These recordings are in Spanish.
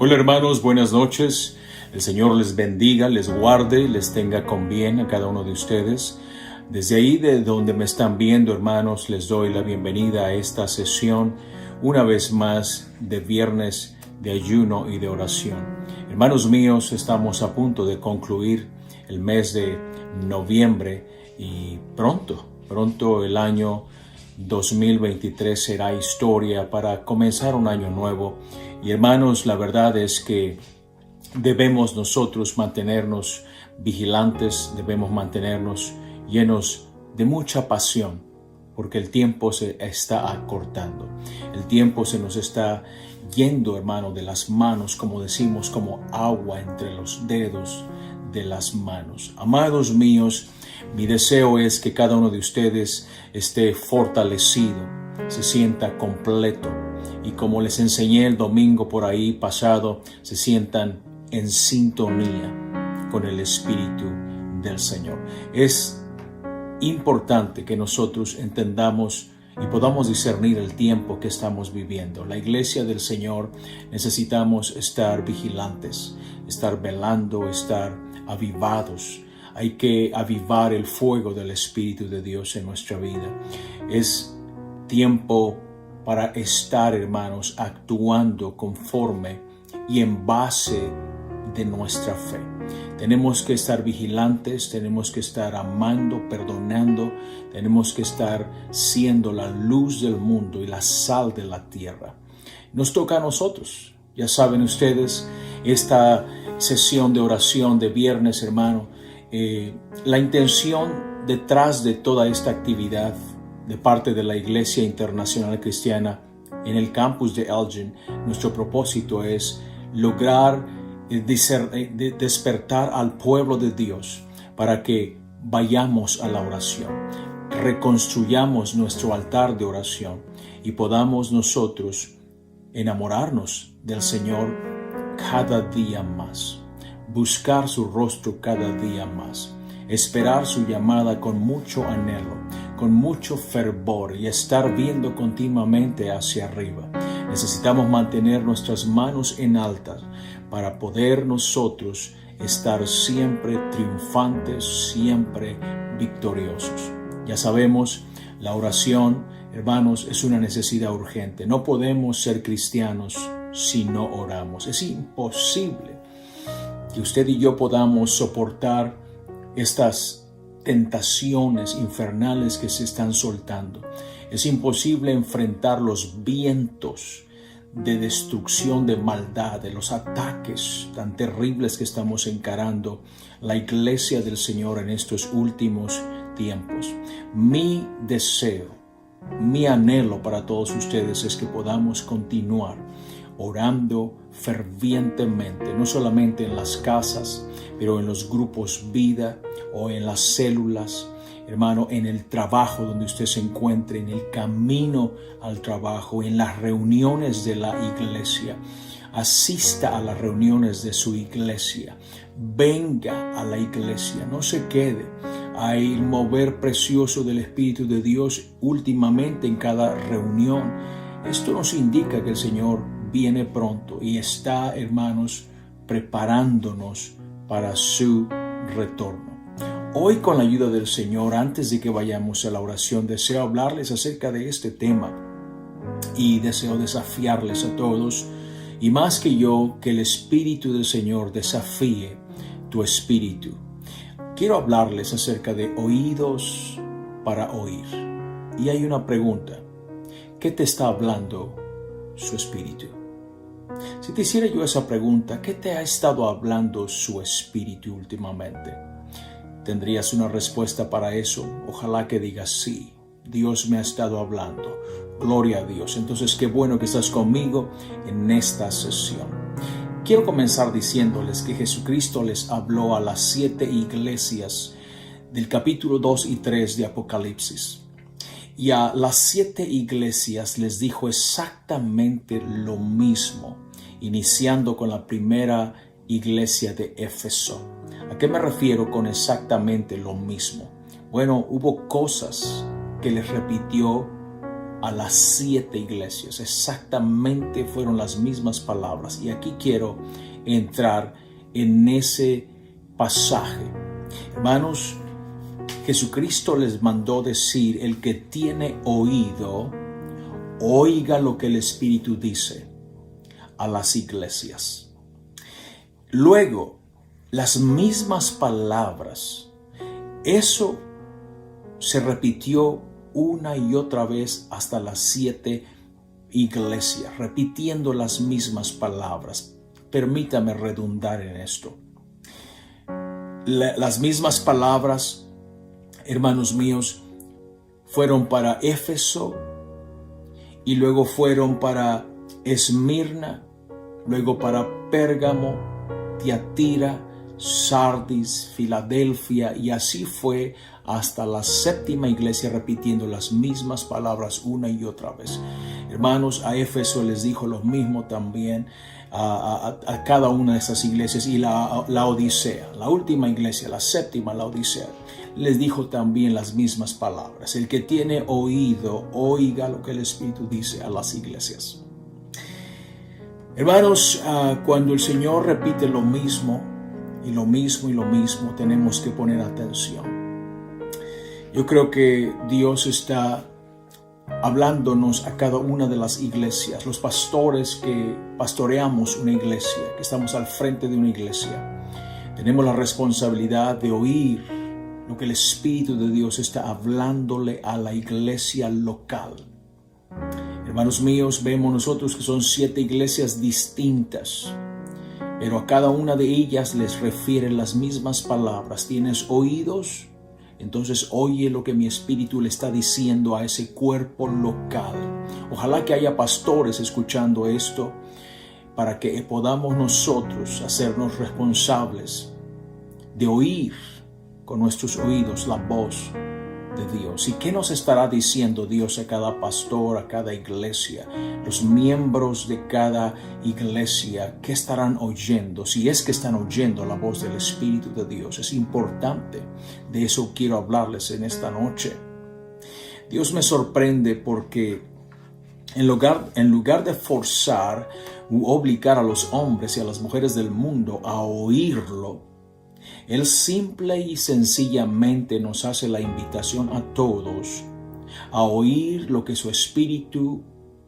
Hola hermanos, buenas noches. El Señor les bendiga, les guarde, les tenga con bien a cada uno de ustedes. Desde ahí de donde me están viendo, hermanos, les doy la bienvenida a esta sesión, una vez más, de viernes de ayuno y de oración. Hermanos míos, estamos a punto de concluir el mes de noviembre y pronto el año 2023 será historia para comenzar un año nuevo. Y hermanos, la verdad es que debemos nosotros mantenernos vigilantes, debemos mantenernos llenos de mucha pasión, porque el tiempo se está acortando. El tiempo se nos está yendo, hermano, de las manos, como decimos, como agua entre los dedos de las manos. Amados míos, mi deseo es que cada uno de ustedes esté fortalecido, se sienta completo y, como les enseñé el domingo por ahí pasado, se sientan en sintonía con el Espíritu del Señor. Es importante que nosotros entendamos y podamos discernir el tiempo que estamos viviendo. La iglesia del Señor necesitamos estar vigilantes, estar velando, estar avivados. Hay que avivar el fuego del Espíritu de Dios en nuestra vida. Es tiempo para estar, hermanos, actuando conforme y en base de nuestra fe. Tenemos que estar vigilantes, tenemos que estar amando, perdonando, tenemos que estar siendo la luz del mundo y la sal de la tierra. Nos toca a nosotros. Ya saben ustedes, esta sesión de oración de viernes, hermano, la intención detrás de toda esta actividad de parte de la Iglesia Internacional Cristiana en el campus de Elgin, nuestro propósito es lograr despertar al pueblo de Dios para que vayamos a la oración, reconstruyamos nuestro altar de oración y podamos nosotros enamorarnos del Señor cada día más, buscar su rostro cada día más, esperar su llamada con mucho anhelo, con mucho fervor y estar viendo continuamente hacia arriba. Necesitamos mantener nuestras manos en altas para poder nosotros estar siempre triunfantes, siempre victoriosos. Ya sabemos, la oración, hermanos, es una necesidad urgente. No podemos ser cristianos si no oramos. Es imposible que usted y yo podamos soportar estas tentaciones infernales que se están soltando. Es imposible enfrentar los vientos de destrucción, de maldad, de los ataques tan terribles que estamos encarando la iglesia del Señor en estos últimos tiempos. Mi deseo, mi anhelo para todos ustedes es que podamos continuar orando fervientemente, no solamente en las casas, pero en los grupos vida o en las células, hermano, en el trabajo donde usted se encuentre, en el camino al trabajo, en las reuniones de la iglesia. Asista a las reuniones de su iglesia, venga a la iglesia, no se quede. Hay el mover precioso del Espíritu de Dios últimamente en cada reunión. Esto nos indica que el Señor viene pronto y está, hermanos, preparándonos para su retorno. Hoy, con la ayuda del Señor, antes de que vayamos a la oración, deseo hablarles acerca de este tema y deseo desafiarles a todos, y más que yo, que el Espíritu del Señor desafíe tu espíritu. Quiero hablarles acerca de oídos para oír. Y hay una pregunta: ¿qué te está hablando su espíritu? Si te hiciera yo esa pregunta, ¿qué te ha estado hablando su espíritu últimamente? ¿Tendrías una respuesta para eso? Ojalá que digas sí, Dios me ha estado hablando. Gloria a Dios. Entonces, qué bueno que estás conmigo en esta sesión. Quiero comenzar diciéndoles que Jesucristo les habló a las 7 iglesias del capítulo 2 y 3 de Apocalipsis. Y a las 7 iglesias les dijo exactamente lo mismo, iniciando con la primera iglesia de Éfeso. ¿A qué me refiero con exactamente lo mismo? Bueno, hubo cosas que les repitió a las 7 iglesias. Exactamente fueron las mismas palabras. Y aquí quiero entrar en ese pasaje. Hermanos, Jesucristo les mandó decir: el que tiene oído, oiga lo que el Espíritu dice a las iglesias. Luego, las mismas palabras, eso se repitió una y otra vez hasta las 7 iglesias, repitiendo las mismas palabras. Permítame redundar en esto. Las mismas palabras, hermanos míos, fueron para Éfeso, y luego fueron para Esmirna, luego para Pérgamo, Tiatira, Sardis, Filadelfia, y así fue hasta la 7ª iglesia, repitiendo las mismas palabras una y otra vez. Hermanos, a Éfeso les dijo lo mismo también, a cada una de esas iglesias, y la Odisea, la última iglesia, la 7ª, la Odisea, les dijo también las mismas palabras. El que tiene oído, oiga lo que el Espíritu dice a las iglesias. Hermanos, cuando el Señor repite lo mismo, y lo mismo, y lo mismo, tenemos que poner atención. Yo creo que Dios está hablándonos a cada una de las iglesias, los pastores que pastoreamos una iglesia, que estamos al frente de una iglesia. Tenemos la responsabilidad de oír lo que el Espíritu de Dios está hablándole a la iglesia local. Hermanos míos, vemos nosotros que son 7 iglesias distintas, pero a cada una de ellas les refieren las mismas palabras. ¿Tienes oídos? Entonces oye lo que mi Espíritu le está diciendo a ese cuerpo local. Ojalá que haya pastores escuchando esto, para que podamos nosotros hacernos responsables de oír con nuestros oídos la voz de Dios. ¿Y qué nos estará diciendo Dios a cada pastor, a cada iglesia? Los miembros de cada iglesia, ¿qué estarán oyendo? Si es que están oyendo la voz del Espíritu de Dios, es importante. De eso quiero hablarles en esta noche. Dios me sorprende porque en lugar de forzar u obligar a los hombres y a las mujeres del mundo a oírlo, Él simple y sencillamente nos hace la invitación a todos a oír lo que su Espíritu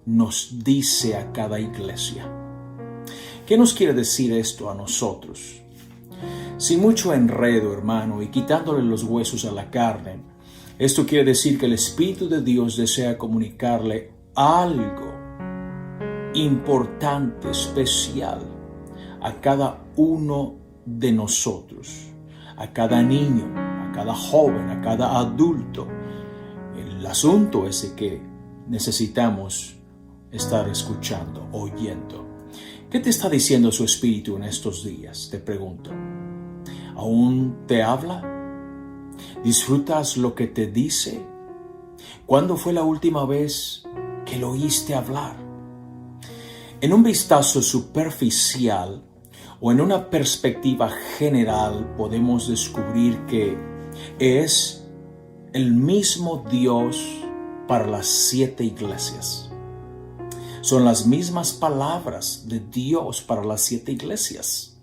nos dice a cada iglesia. ¿Qué nos quiere decir esto a nosotros? Sin mucho enredo, hermano, y quitándole los huesos a la carne, esto quiere decir que el Espíritu de Dios desea comunicarle algo importante, especial, a cada uno de nosotros, a cada niño, a cada joven, a cada adulto. El asunto es que necesitamos estar escuchando, oyendo. ¿Qué te está diciendo su Espíritu en estos días? Te pregunto. ¿Aún te habla? ¿Disfrutas lo que te dice? ¿Cuándo fue la última vez que lo oíste hablar? En un vistazo superficial o en una perspectiva general podemos descubrir que es el mismo Dios para las 7 iglesias. Son las mismas palabras de Dios para las 7 iglesias.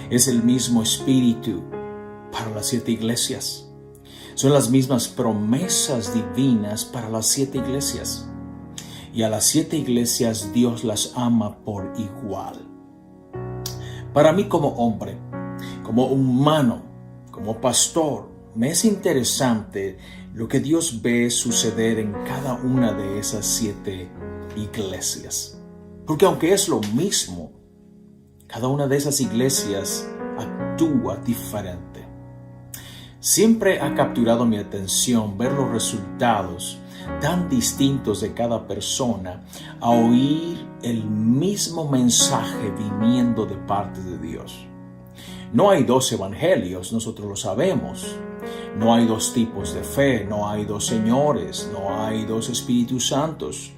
Es el mismo Espíritu para las 7 iglesias. Son las mismas promesas divinas para las 7 iglesias. Y a las 7 iglesias Dios las ama por igual. Para mí como hombre, como humano, como pastor, me es interesante lo que Dios ve suceder en cada una de esas 7 iglesias. Porque aunque es lo mismo, cada una de esas iglesias actúa diferente. Siempre ha capturado mi atención ver los resultados tan distintos de cada persona a oír el mismo mensaje viniendo de parte de Dios. No hay 2 evangelios, nosotros lo sabemos. No hay 2 tipos de fe, no hay 2 señores, no hay 2 Espíritus Santos,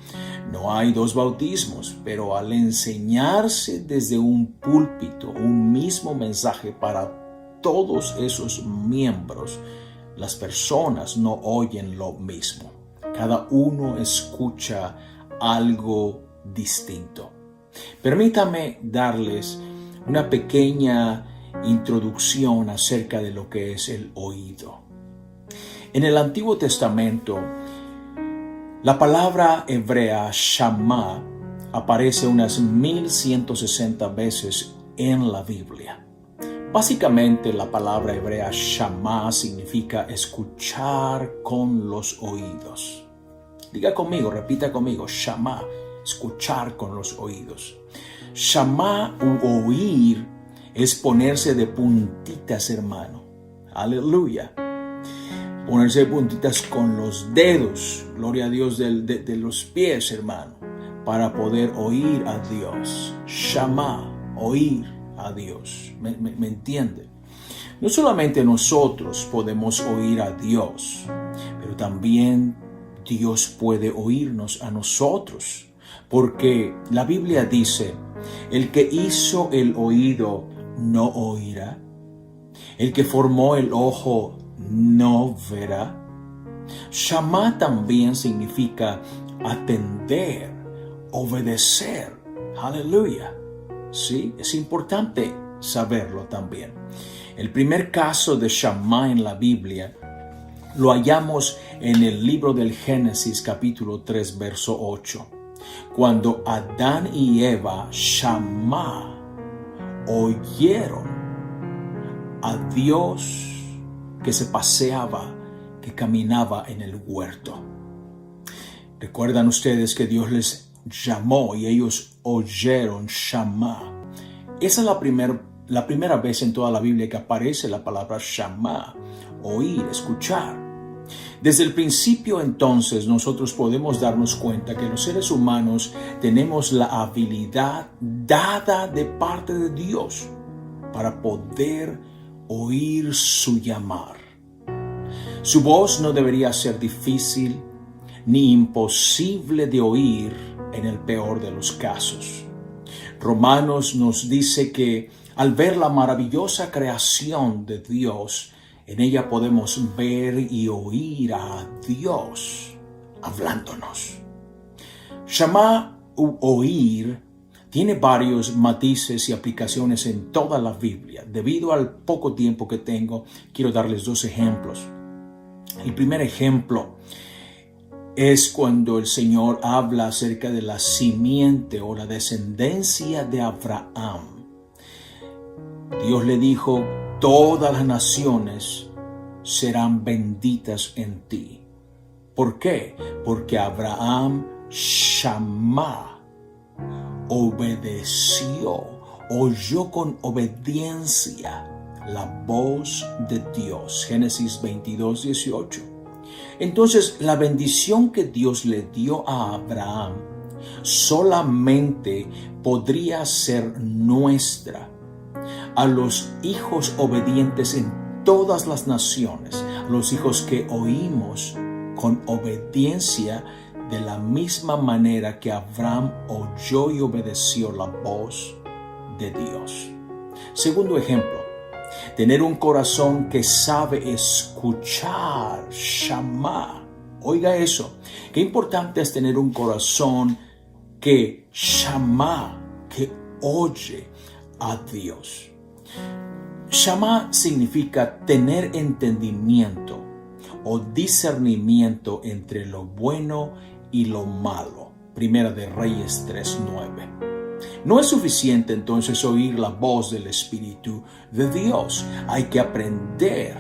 no hay 2 bautismos, pero al enseñarse desde un púlpito un mismo mensaje para todos esos miembros, las personas no oyen lo mismo. Cada uno escucha algo distinto. Permítame darles una pequeña introducción acerca de lo que es el oído. En el Antiguo Testamento, la palabra hebrea Shama aparece unas 1160 veces en la Biblia. Básicamente, la palabra hebrea Shama significa escuchar con los oídos. Diga conmigo, repita conmigo, Shama, escuchar con los oídos. Shama u oír es ponerse de puntitas, hermano. Aleluya. Ponerse de puntitas con los dedos, gloria a Dios, de los pies, hermano, para poder oír a Dios. Shama, oír a Dios. ¿Me entiende? No solamente nosotros podemos oír a Dios, pero también Dios puede oírnos a nosotros. Porque la Biblia dice, el que hizo el oído no oirá, el que formó el ojo no verá. Shama también significa atender, obedecer. Aleluya. Sí, es importante saberlo también. El primer caso de Shama en la Biblia lo hallamos en el libro del Génesis capítulo 3 verso 8. Cuando Adán y Eva, Shama, oyeron a Dios que se paseaba, que caminaba en el huerto. Recuerdan ustedes que Dios les llamó y ellos oyeron Shama. Esa es la primera vez en toda la Biblia que aparece la palabra Shama, oír, escuchar. Desde el principio entonces nosotros podemos darnos cuenta que los seres humanos tenemos la habilidad dada de parte de Dios para poder oír su llamar. Su voz no debería ser difícil ni imposible de oír en el peor de los casos. Romanos nos dice que al ver la maravillosa creación de Dios, en ella podemos ver y oír a Dios hablándonos. Shama u oír tiene varios matices y aplicaciones en toda la Biblia. Debido al poco tiempo que tengo, quiero darles dos ejemplos. El primer ejemplo es cuando el Señor habla acerca de la simiente o la descendencia de Abraham. Dios le dijo, todas las naciones serán benditas en ti. ¿Por qué? Porque Abraham Shama, obedeció, oyó con obediencia la voz de Dios. Génesis 22, 18. Entonces, la bendición que Dios le dio a Abraham solamente podría ser nuestra, a los hijos obedientes en todas las naciones, a los hijos que oímos con obediencia de la misma manera que Abraham oyó y obedeció la voz de Dios. Segundo ejemplo, tener un corazón que sabe escuchar, Shama. Oiga eso, qué importante es tener un corazón que Shama, que oye a Dios. Shama significa tener entendimiento o discernimiento entre lo bueno y lo malo. Primera de Reyes 3:9. No es suficiente entonces oír la voz del Espíritu de Dios. Hay que aprender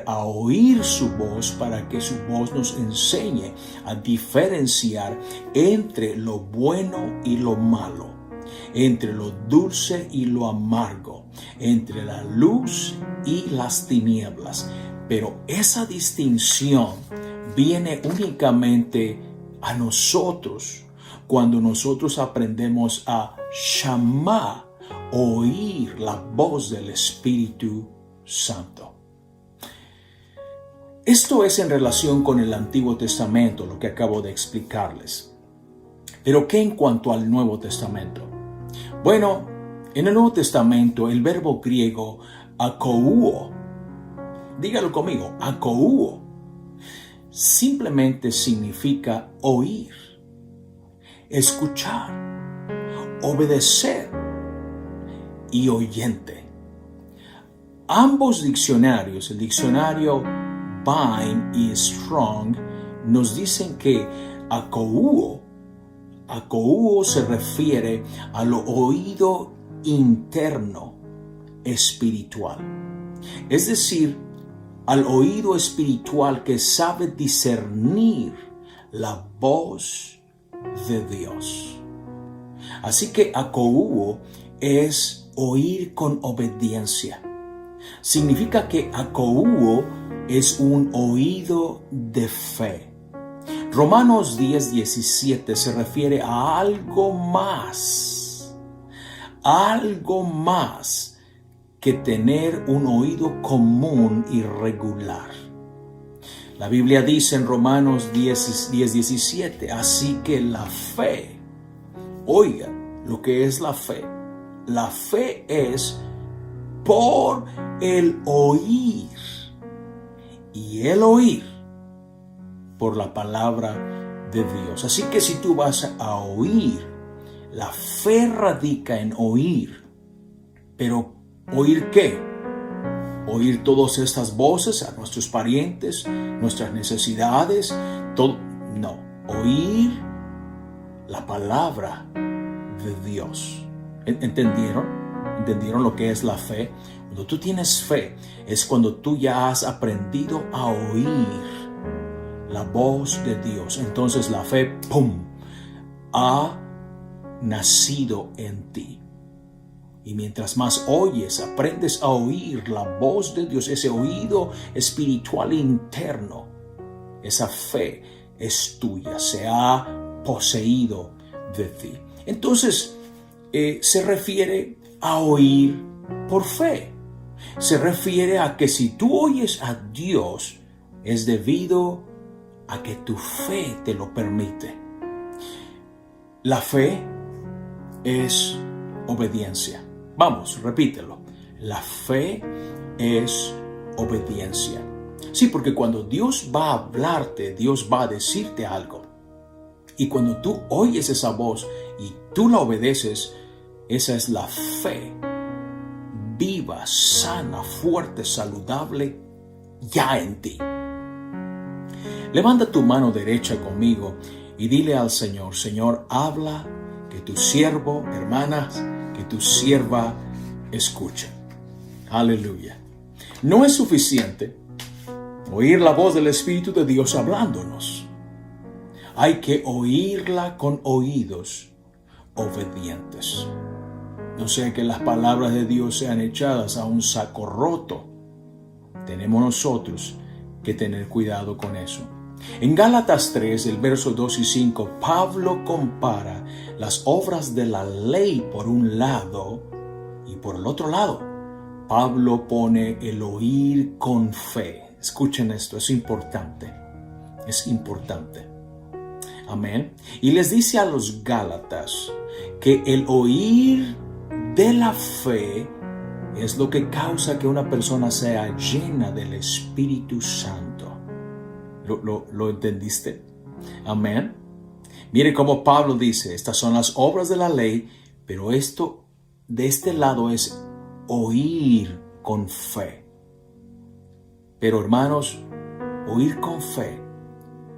a oír su voz para que su voz nos enseñe a diferenciar entre lo bueno y lo malo, entre lo dulce y lo amargo, entre la luz y las tinieblas. Pero esa distinción viene únicamente a nosotros cuando nosotros aprendemos a Shama, oír la voz del Espíritu Santo. Esto es en relación con el Antiguo Testamento, lo que acabo de explicarles. Pero ¿qué en cuanto al Nuevo Testamento? Bueno, en el Nuevo Testamento el verbo griego akouo, dígalo conmigo, akouo, simplemente significa oír, escuchar, obedecer y oyente. Ambos diccionarios, el diccionario Vine y Strong, nos dicen que akouo se refiere al oído interno espiritual. Es decir, al oído espiritual que sabe discernir la voz de Dios. Así que akouo es oír con obediencia. Significa que akouo es un oído de fe. Romanos 10:17 se refiere a algo más que tener un oído común y regular. La Biblia dice en Romanos 10:17, así que la fe, oiga lo que es la fe. La fe es por el oír, y el oír por la palabra de Dios. Así que si tú vas a oír, la fe radica en oír. Pero ¿oír qué? Oír todas estas voces a nuestros parientes, nuestras necesidades, todo. No, oír la palabra de Dios. ¿Entendieron? ¿Entendieron lo que es la fe? Cuando tú tienes fe, es cuando tú ya has aprendido a oír la voz de Dios. Entonces la fe, ¡pum!, ha nacido en ti. Y mientras más oyes, aprendes a oír la voz de Dios, ese oído espiritual interno, esa fe es tuya, se ha poseído de ti. Entonces, se refiere a oír por fe. Se refiere a que si tú oyes a Dios, es debido a que tu fe te lo permite. La fe es obediencia. Vamos, repítelo. La fe es obediencia. Sí, porque cuando Dios va a hablarte, Dios va a decirte algo. Y cuando tú oyes esa voz y tú la obedeces, esa es la fe viva, sana, fuerte, saludable, ya en ti. Levanta tu mano derecha conmigo y dile al Señor, Señor, habla, que tu siervo, hermanas, que tu sierva escuche. Aleluya. No es suficiente oír la voz del Espíritu de Dios hablándonos. Hay que oírla con oídos obedientes. No sea que las palabras de Dios sean echadas a un saco roto. Tenemos nosotros que tener cuidado con eso. En Gálatas 3, el verso 2 y 5, Pablo compara las obras de la ley por un lado y por el otro lado, Pablo pone el oír con fe. Escuchen esto, es importante. Es importante. Amén. Y les dice a los Gálatas que el oír de la fe es lo que causa que una persona sea llena del Espíritu Santo. ¿Lo entendiste? Amén. Mire cómo Pablo dice, estas son las obras de la ley, pero esto de este lado es oír con fe. Pero hermanos, oír con fe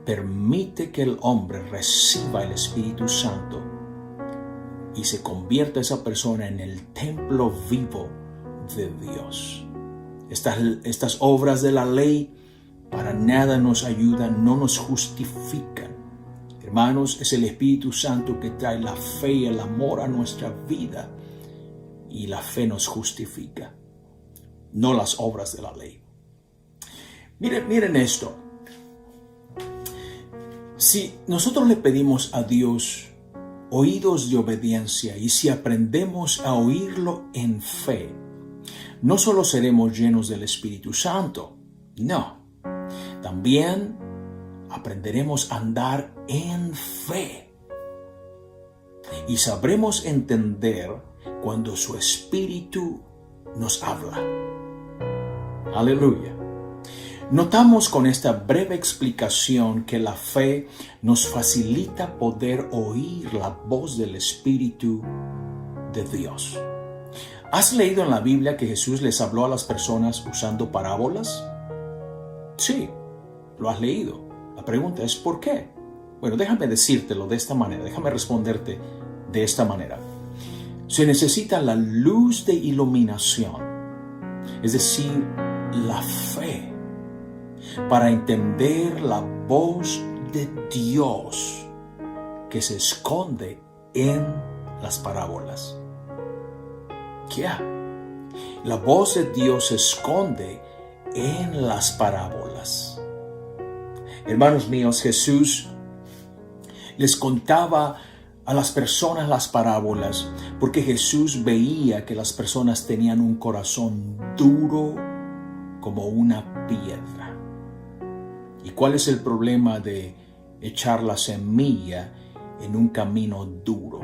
permite que el hombre reciba el Espíritu Santo y se convierta esa persona en el templo vivo de Dios. Estas obras de la ley para nada nos ayudan, no nos justifican. Hermanos, es el Espíritu Santo que trae la fe y el amor a nuestra vida, y la fe nos justifica, no las obras de la ley. Miren esto. Si nosotros le pedimos a Dios oídos de obediencia y si aprendemos a oírlo en fe, no solo seremos llenos del Espíritu Santo, no, también aprenderemos a andar en fe y sabremos entender cuando su Espíritu nos habla. Aleluya. Notamos con esta breve explicación que la fe nos facilita poder oír la voz del Espíritu de Dios. ¿Has leído en la Biblia que Jesús les habló a las personas usando parábolas? Sí, lo has leído. La pregunta es ¿por qué? Bueno, déjame decírtelo de esta manera, déjame responderte de esta manera. Se necesita la luz de iluminación, es decir, la fe, para entender la voz de Dios que se esconde en las parábolas. La voz de Dios se esconde en las parábolas. Hermanos míos, Jesús les contaba a las personas las parábolas porque Jesús veía que las personas tenían un corazón duro como una piedra. ¿Y cuál es el problema de echar la semilla en un camino duro?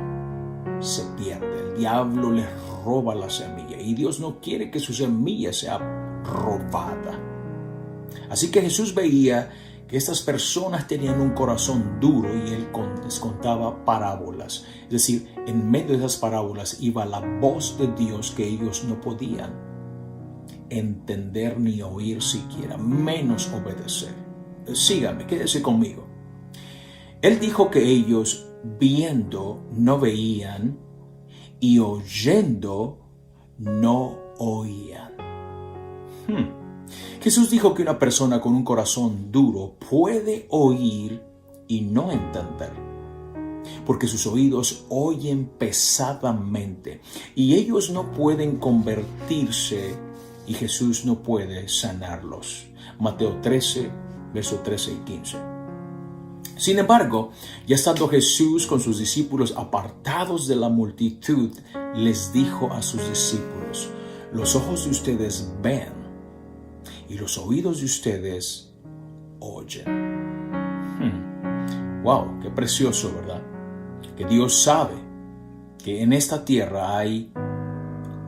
Se pierde. El diablo les roba la semilla y Dios no quiere que su semilla sea robada. Así que Jesús veía que estas personas tenían un corazón duro y Él les contaba parábolas. Es decir, en medio de esas parábolas iba la voz de Dios que ellos no podían entender ni oír siquiera, menos obedecer. Sígame, quédese conmigo. Él dijo que ellos viendo no veían y oyendo no oían. Jesús dijo que una persona con un corazón duro puede oír y no entender, porque sus oídos oyen pesadamente y ellos no pueden convertirse y Jesús no puede sanarlos. Mateo 13, versos 13 y 15. Sin embargo, ya estando Jesús con sus discípulos apartados de la multitud, les dijo a sus discípulos: los ojos de ustedes ven y los oídos de ustedes oyen. Wow, qué precioso, ¿verdad? Que Dios sabe que en esta tierra hay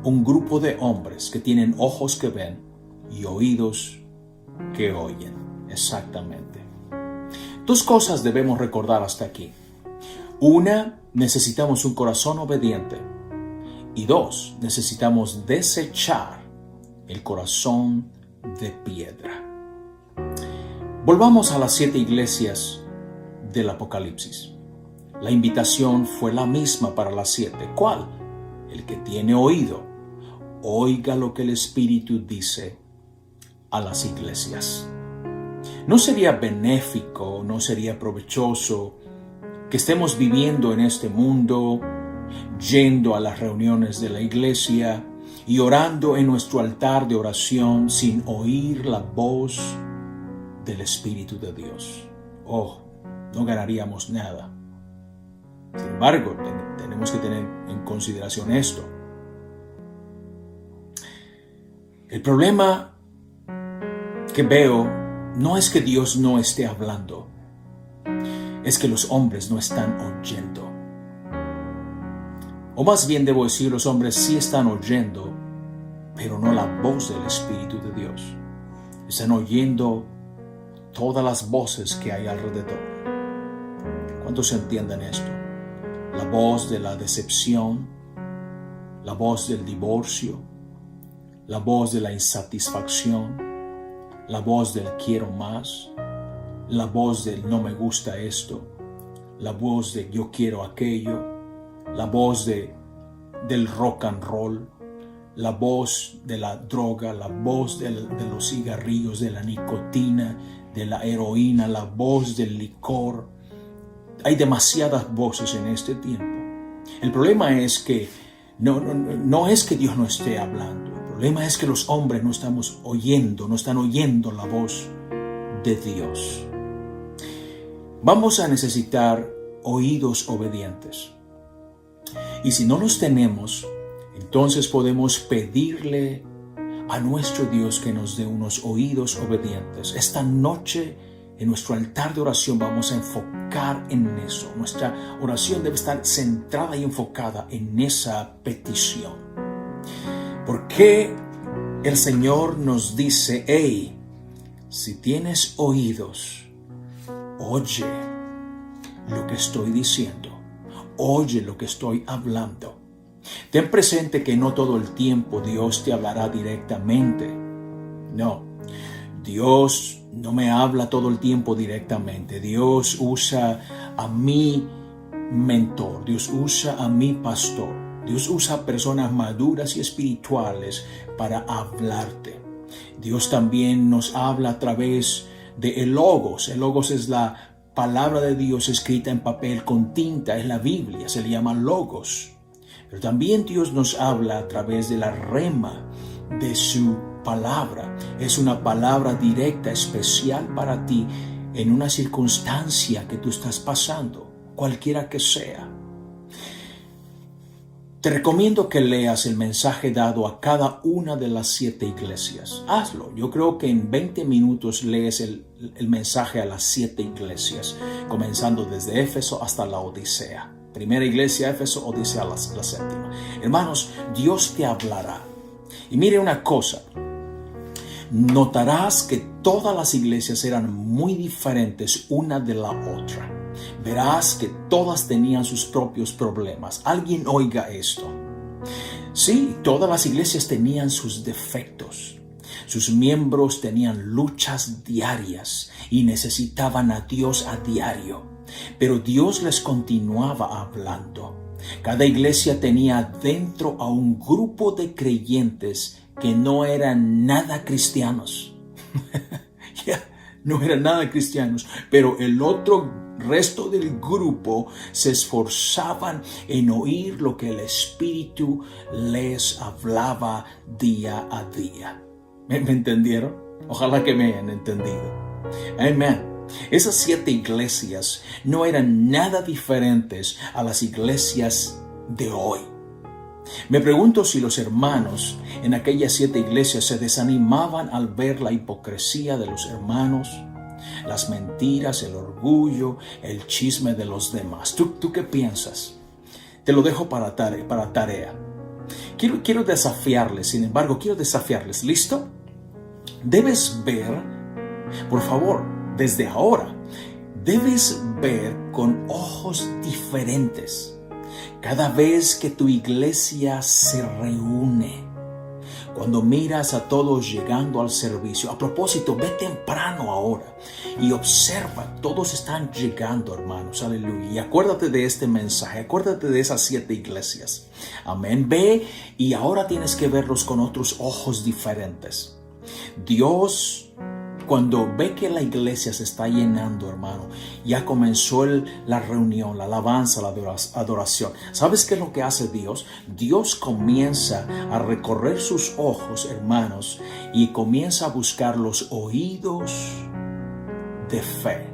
un grupo de hombres que tienen ojos que ven y oídos que oyen. Exactamente. Dos cosas debemos recordar hasta aquí. Una, necesitamos un corazón obediente. Y dos, necesitamos desechar el corazón de piedra. Volvamos a las 7 iglesias del Apocalipsis. La invitación fue la misma para las 7. ¿Cuál? El que tiene oído, oiga lo que el Espíritu dice a las iglesias. ¿No sería benéfico, no sería provechoso que estemos viviendo en este mundo, yendo a las reuniones de la iglesia y orando en nuestro altar de oración sin oír la voz del Espíritu de Dios? Oh, no ganaríamos nada. Sin embargo, tenemos que tener en consideración esto. El problema que veo no es que Dios no esté hablando, es que los hombres no están oyendo. O más bien debo decir, los hombres sí están oyendo, pero no la voz del Espíritu de Dios. Están oyendo todas las voces que hay alrededor. ¿Cuántos entienden esto? La voz de la decepción, la voz del divorcio, la voz de la insatisfacción, la voz del quiero más, la voz del no me gusta esto, la voz de yo quiero aquello, la voz del rock and roll, la voz de la droga, la voz de los cigarrillos, de la nicotina, de la heroína, la voz del licor. Hay demasiadas voces en este tiempo. El problema es que no es que Dios no esté hablando. El problema es que los hombres no están oyendo la voz de Dios. Vamos a necesitar oídos obedientes. Y si no los tenemos, entonces podemos pedirle a nuestro Dios que nos dé unos oídos obedientes. Esta noche en nuestro altar de oración vamos a enfocar en eso. Nuestra oración debe estar centrada y enfocada en esa petición. ¿Por qué el Señor nos dice, hey, si tienes oídos, oye lo que estoy diciendo. Oye lo que estoy hablando. Ten presente que no todo el tiempo Dios te hablará directamente. No, Dios no me habla todo el tiempo directamente. Dios usa a mi mentor, Dios usa a mi pastor, Dios usa a personas maduras y espirituales para hablarte. Dios también nos habla a través de el Logos. El Logos es la palabra de Dios escrita en papel con tinta, es la Biblia, se le llama Logos. Pero también Dios nos habla a través de la rema de su palabra. Es una palabra directa, especial para ti en una circunstancia que tú estás pasando, cualquiera que sea. Te recomiendo que leas el mensaje dado a cada una de las 7 iglesias. Hazlo. Yo creo que en 20 minutos lees el mensaje a las 7 iglesias, comenzando desde Éfeso hasta la Odisea. Primera iglesia, Éfeso, Odisea, la séptima. Hermanos, Dios te hablará. Y mire una cosa. Notarás que todas las iglesias eran muy diferentes una de la otra. Verás que todas tenían sus propios problemas. Alguien oiga esto. Sí, todas las iglesias tenían sus defectos. Sus miembros tenían luchas diarias y necesitaban a Dios a diario. Pero Dios les continuaba hablando. Cada iglesia tenía dentro a un grupo de creyentes que no eran nada cristianos. No eran nada cristianos, pero el otro resto del grupo se esforzaban en oír lo que el Espíritu les hablaba día a día. ¿Me entendieron? Ojalá que me hayan entendido. Amén. Esas 7 iglesias no eran nada diferentes a las iglesias de hoy. Me pregunto si los hermanos en aquellas 7 iglesias se desanimaban al ver la hipocresía de los hermanos, las mentiras, el orgullo, el chisme de los demás. ¿Tú qué piensas? Te lo dejo para tarea. Quiero desafiarles, sin embargo, ¿Listo? Debes ver, por favor, desde ahora, debes ver con ojos diferentes cada vez que tu iglesia se reúne. Cuando miras a todos llegando al servicio. A propósito, ve temprano ahora y observa. Todos están llegando, hermanos. Aleluya. Y acuérdate de este mensaje. Acuérdate de esas 7 iglesias. Amén. Ve y ahora tienes que verlos con otros ojos diferentes. Dios, cuando ve que la iglesia se está llenando, hermano, ya comenzó la reunión, la alabanza, la adoración. ¿Sabes qué es lo que hace Dios? Dios comienza a recorrer sus ojos, hermanos, y comienza a buscar los oídos de fe.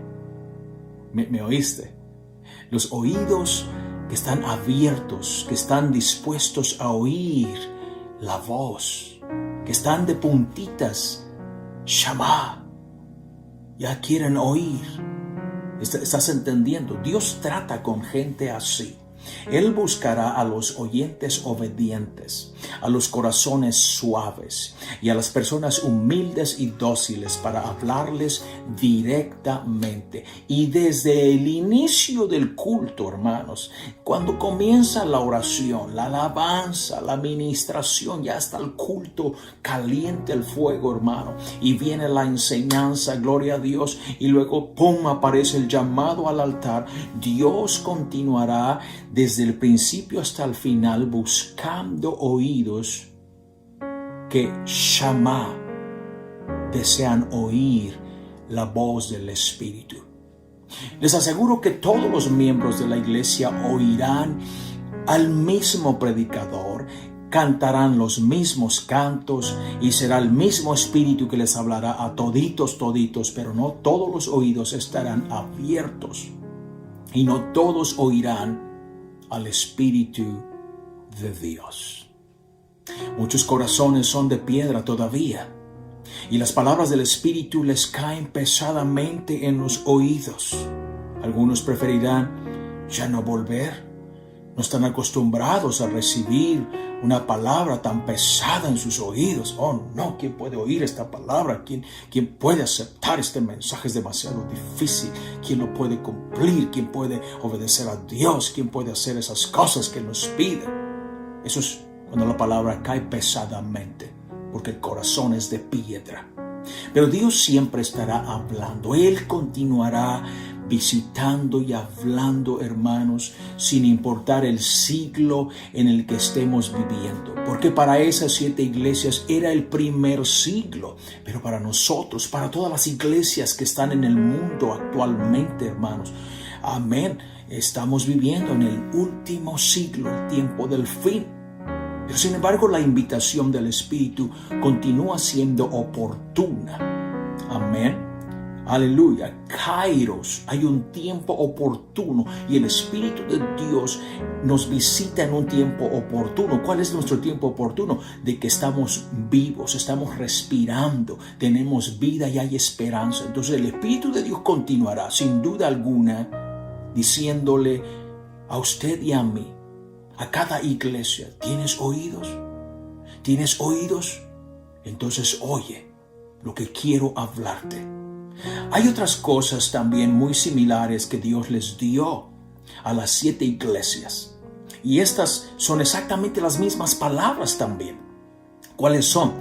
¿Me oíste? Los oídos que están abiertos, que están dispuestos a oír la voz, que están de puntitas. Shama. Ya quieren oír. ¿Estás entendiendo? Dios trata con gente así. Él buscará a los oyentes obedientes, a los corazones suaves y a las personas humildes y dóciles para hablarles directamente. Y desde el inicio del culto, hermanos, cuando comienza la oración, la alabanza, la ministración, ya está el culto caliente, el fuego, hermano, y viene la enseñanza, gloria a Dios, y luego ¡pum!, aparece el llamado al altar. Dios continuará desde el principio hasta el final buscando oídos que Shama desean oír la voz del Espíritu. Les aseguro que todos los miembros de la iglesia oirán al mismo predicador, cantarán los mismos cantos y será el mismo Espíritu que les hablará a toditos, pero no todos los oídos estarán abiertos y no todos oirán al Espíritu de Dios. Muchos corazones son de piedra todavía y las palabras del Espíritu les caen pesadamente en los oídos. Algunos preferirán ya no volver, No están acostumbrados a recibir una palabra tan pesada en sus oídos. Oh no, ¿quién puede oír esta palabra? ¿Quién puede aceptar este mensaje? Es demasiado difícil. ¿Quién lo puede cumplir? ¿Quién puede obedecer a Dios? ¿Quién puede hacer esas cosas que nos pide? Eso es cuando la palabra cae pesadamente, porque el corazón es de piedra. Pero Dios siempre estará hablando. Él continuará visitando y hablando, hermanos, sin importar el siglo en el que estemos viviendo. Porque para esas 7 iglesias era el primer siglo. Pero para nosotros, para todas las iglesias que están en el mundo actualmente, hermanos, amén, estamos viviendo en el último siglo, el tiempo del fin. Pero sin embargo, la invitación del Espíritu continúa siendo oportuna. Amén. Aleluya. Kairos, hay un tiempo oportuno y el Espíritu de Dios nos visita en un tiempo oportuno. ¿Cuál es nuestro tiempo oportuno? De que estamos vivos, estamos respirando, tenemos vida y hay esperanza. Entonces el Espíritu de Dios continuará sin duda alguna diciéndole a usted y a mí, a cada iglesia: ¿tienes oídos? ¿Tienes oídos? Entonces oye lo que quiero hablarte. Hay otras cosas también muy similares que Dios les dio a las 7 iglesias. Y estas son exactamente las mismas palabras también. ¿Cuáles son?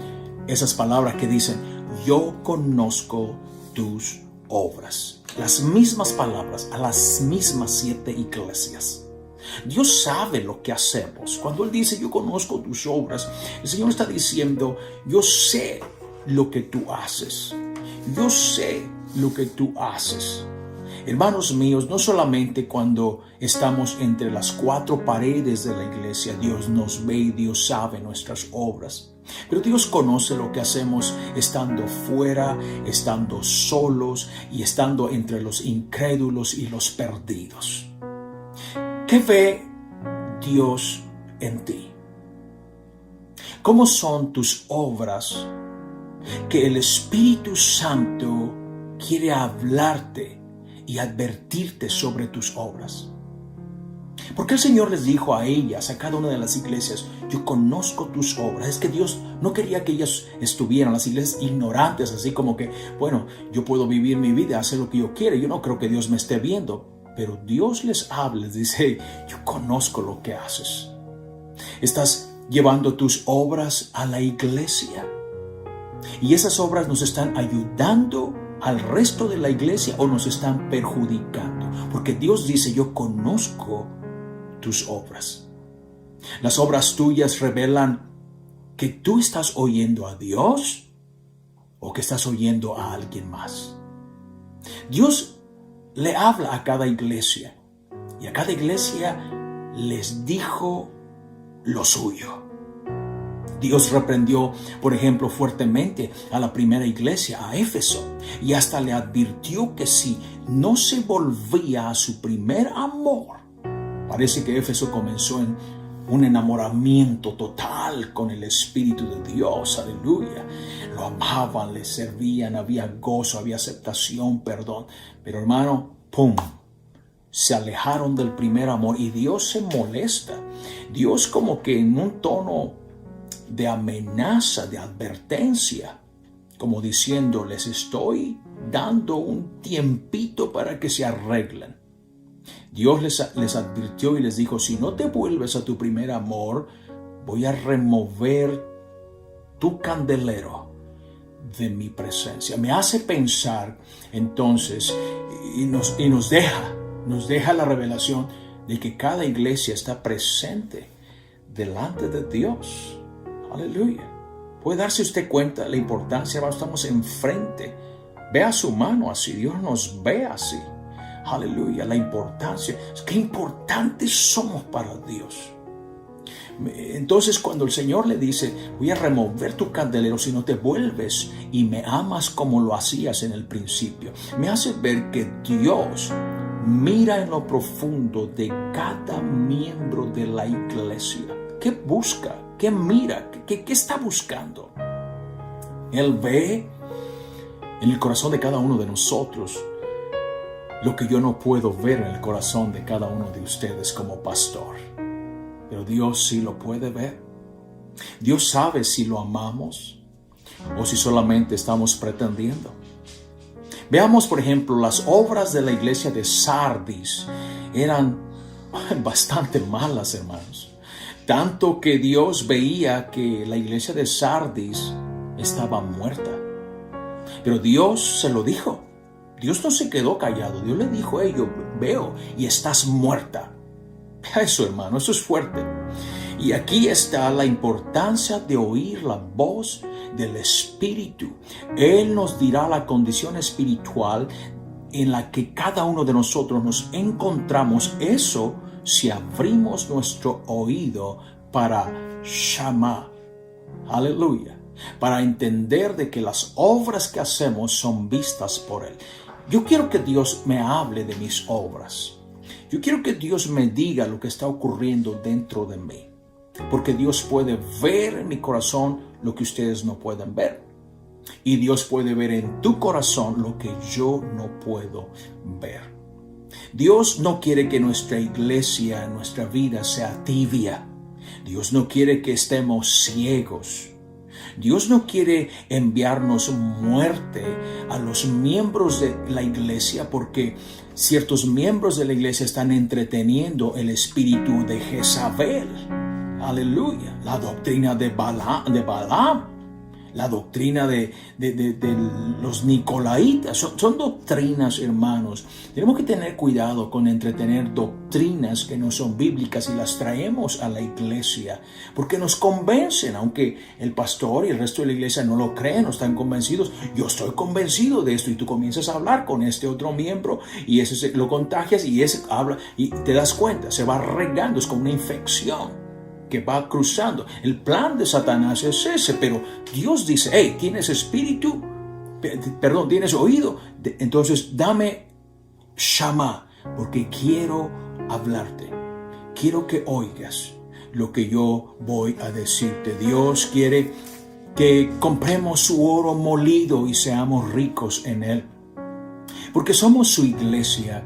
Esas palabras que dicen: yo conozco tus obras. Las mismas palabras a las mismas 7 iglesias. Dios sabe lo que hacemos. Cuando Él dice: yo conozco tus obras, el Señor está diciendo: yo sé lo que tú haces. Yo sé lo que tú haces. Hermanos míos, no solamente cuando estamos entre las 4 paredes de la iglesia, Dios nos ve y Dios sabe nuestras obras. Pero Dios conoce lo que hacemos estando fuera, estando solos y estando entre los incrédulos y los perdidos. ¿Qué ve Dios en ti? ¿Cómo son tus obras que el Espíritu Santo quiere hablarte y advertirte sobre tus obras? Porque el Señor les dijo a ellas, a cada una de las iglesias: yo conozco tus obras. Es que Dios no quería que ellas estuvieran, las iglesias, ignorantes, así como que, bueno, yo puedo vivir mi vida, hacer lo que yo quiera. Yo no creo que Dios me esté viendo. Pero Dios les habla, les dice: yo conozco lo que haces. Estás llevando tus obras a la iglesia. Y esas obras nos están ayudando al resto de la iglesia o nos están perjudicando. Porque Dios dice: yo conozco tus obras. Las obras tuyas revelan que tú estás oyendo a Dios o que estás oyendo a alguien más. Dios le habla a cada iglesia y a cada iglesia les dijo lo suyo. Dios reprendió, por ejemplo, fuertemente a la primera iglesia, a Éfeso, y hasta le advirtió que si no se volvía a su primer amor, parece que Éfeso comenzó en un enamoramiento total con el Espíritu de Dios, aleluya. Lo amaban, le servían, había gozo, había aceptación, perdón. Pero hermano, ¡pum!, se alejaron del primer amor y Dios se molesta. Dios como que en un tono de amenaza, de advertencia, como diciendo: les estoy dando un tiempito para que se arreglen. Dios les advirtió y les dijo: si no te vuelves a tu primer amor, voy a remover tu candelero de mi presencia. Me hace pensar entonces y nos deja la revelación de que cada iglesia está presente delante de Dios. Aleluya. ¿Puede darse usted cuenta de la importancia? Ahora estamos enfrente. Vea su mano así. Dios nos ve así. Aleluya. La importancia. Qué importantes somos para Dios. Entonces cuando el Señor le dice: voy a remover tu candelero si no te vuelves y me amas como lo hacías en el principio, me hace ver que Dios mira en lo profundo de cada miembro de la iglesia. ¿Qué busca? ¿Qué mira? ¿Qué está buscando? Él ve en el corazón de cada uno de nosotros lo que yo no puedo ver en el corazón de cada uno de ustedes como pastor. pero Dios sí lo puede ver. Dios sabe si lo amamos o si solamente estamos pretendiendo. Veamos, por ejemplo, las obras de la iglesia de Sardis eran bastante malas, hermanos. Tanto que Dios veía que la iglesia de Sardis estaba muerta. Pero Dios se lo dijo. Dios no se quedó callado. Dios le dijo: yo veo y estás muerta. Eso, hermano, eso es fuerte. Y aquí está la importancia de oír la voz del Espíritu. Él nos dirá la condición espiritual en la que cada uno de nosotros nos encontramos. Eso si abrimos nuestro oído para Shama. Aleluya. Para entender de que las obras que hacemos son vistas por Él. Yo quiero que Dios me hable de mis obras. Yo quiero que Dios me diga lo que está ocurriendo dentro de mí. Porque Dios puede ver en mi corazón lo que ustedes no pueden ver. Y Dios puede ver en tu corazón lo que yo no puedo ver. Dios no quiere que nuestra iglesia, nuestra vida sea tibia. Dios no quiere que estemos ciegos. Dios no quiere enviarnos muerte a los miembros de la iglesia porque ciertos miembros de la iglesia están entreteniendo el espíritu de Jezabel. Aleluya. La doctrina de Balaam. La doctrina de los nicolaitas. Son doctrinas, hermanos. Tenemos que tener cuidado con entretener doctrinas que no son bíblicas y las traemos a la iglesia. Porque nos convencen, aunque el pastor y el resto de la iglesia no lo creen, no están convencidos. Yo estoy convencido de esto, y tú comienzas a hablar con este otro miembro y ese lo contagias y ese habla y te das cuenta, se va regando, es como una infección que va cruzando. El plan de Satanás es ese, pero Dios dice: hey, ¿tienes espíritu? Perdón, ¿tienes oído? Entonces dame Shama, porque quiero hablarte. Quiero que oigas lo que yo voy a decirte. Dios quiere que compremos su oro molido y seamos ricos en él. Porque somos su iglesia.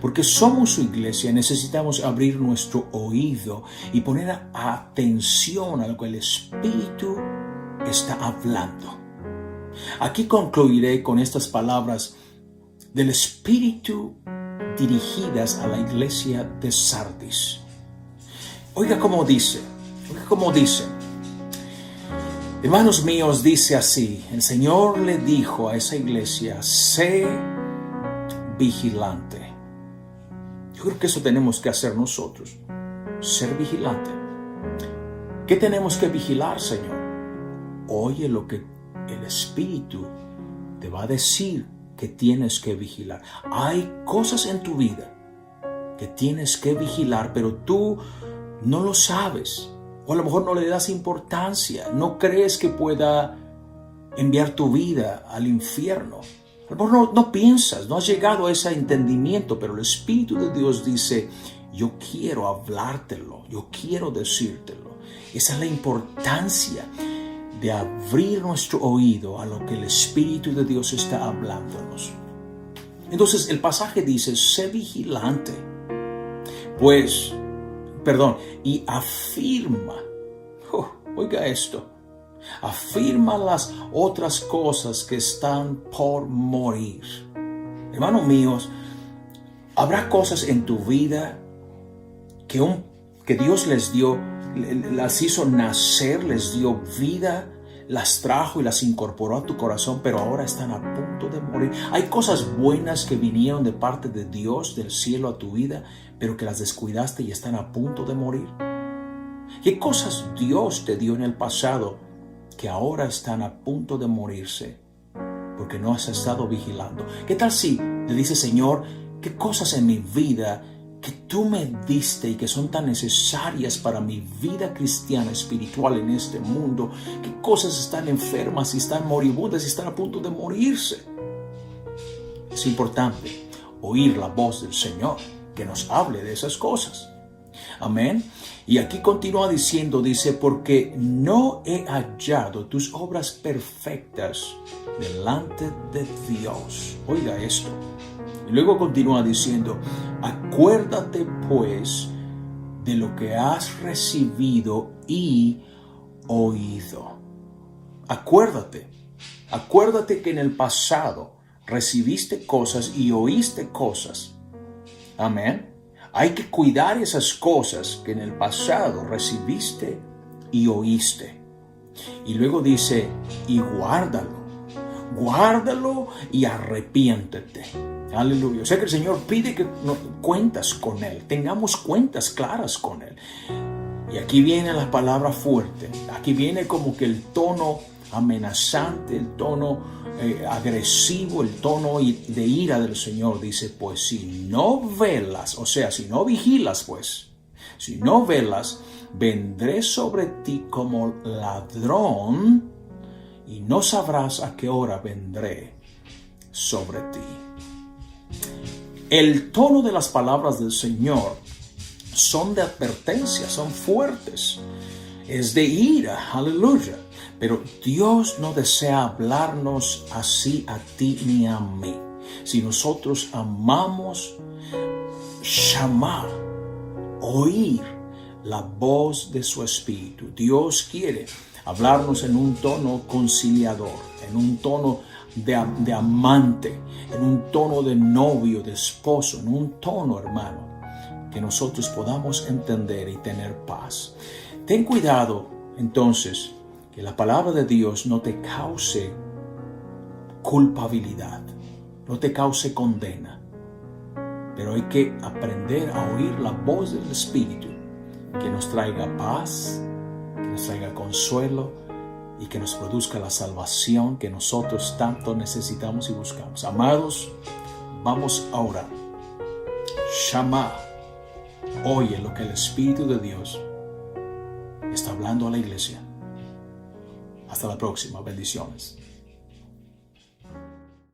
Porque somos su iglesia, necesitamos abrir nuestro oído y poner atención a lo que el Espíritu está hablando. Aquí concluiré con estas palabras del Espíritu dirigidas a la iglesia de Sardis. Oiga cómo dice. Hermanos míos, dice así: el Señor le dijo a esa iglesia: sé vigilante. Yo creo que eso tenemos que hacer nosotros, ser vigilante. ¿Qué tenemos que vigilar, Señor? Oye lo que el Espíritu te va a decir que tienes que vigilar. Hay cosas en tu vida que tienes que vigilar, pero tú no lo sabes. O a lo mejor no le das importancia, no crees que pueda enviar tu vida al infierno. A lo mejor no piensas, no has llegado a ese entendimiento, pero el Espíritu de Dios dice: yo quiero hablártelo, yo quiero decírtelo. Esa es la importancia de abrir nuestro oído a lo que el Espíritu de Dios está hablándonos. Entonces el pasaje dice: sé vigilante, y afirma. Oiga esto. Afirma las otras cosas que están por morir. Hermanos míos, habrá cosas en tu vida que Dios les dio, las hizo nacer, les dio vida, las trajo y las incorporó a tu corazón, pero ahora están a punto de morir. Hay cosas buenas que vinieron de parte de Dios, del cielo a tu vida, pero que las descuidaste y están a punto de morir. ¿Qué cosas Dios te dio en el pasado que ahora están a punto de morirse porque no has estado vigilando? ¿Qué tal si le dices: Señor, qué cosas en mi vida que tú me diste y que son tan necesarias para mi vida cristiana espiritual en este mundo, qué cosas están enfermas y están moribundas y están a punto de morirse? Es importante oír la voz del Señor que nos hable de esas cosas. Amén. Y aquí continúa diciendo, dice: porque no he hallado tus obras perfectas delante de Dios. Oiga esto. Y luego continúa diciendo: acuérdate pues de lo que has recibido y oído. Acuérdate que en el pasado recibiste cosas y oíste cosas. Amén. Hay que cuidar esas cosas que en el pasado recibiste y oíste. Y luego dice, y guárdalo y arrepiéntete. Aleluya. O sea que el Señor pide que cuentas con Él, tengamos cuentas claras con Él. Y aquí viene la palabra fuerte, aquí viene como que el tono amenazante, el tono agresivo, el tono de ira del Señor. Dice, pues si no velas, o sea, si no vigilas, pues, si no velas, vendré sobre ti como ladrón y no sabrás a qué hora vendré sobre ti. El tono de las palabras del Señor son de advertencia, son fuertes, es de ira, aleluya. Pero Dios no desea hablarnos así a ti ni a mí. Si nosotros amamos llamar, oír la voz de su Espíritu, Dios quiere hablarnos en un tono conciliador, en un tono de amante, en un tono de novio, de esposo, en un tono, hermano, que nosotros podamos entender y tener paz. Ten cuidado, entonces, que la palabra de Dios no te cause culpabilidad, no te cause condena. Pero hay que aprender a oír la voz del Espíritu, que nos traiga paz, que nos traiga consuelo y que nos produzca la salvación que nosotros tanto necesitamos y buscamos. Amados, vamos a orar. Shama, oye lo que el Espíritu de Dios está hablando a la iglesia. Hasta la próxima. Bendiciones.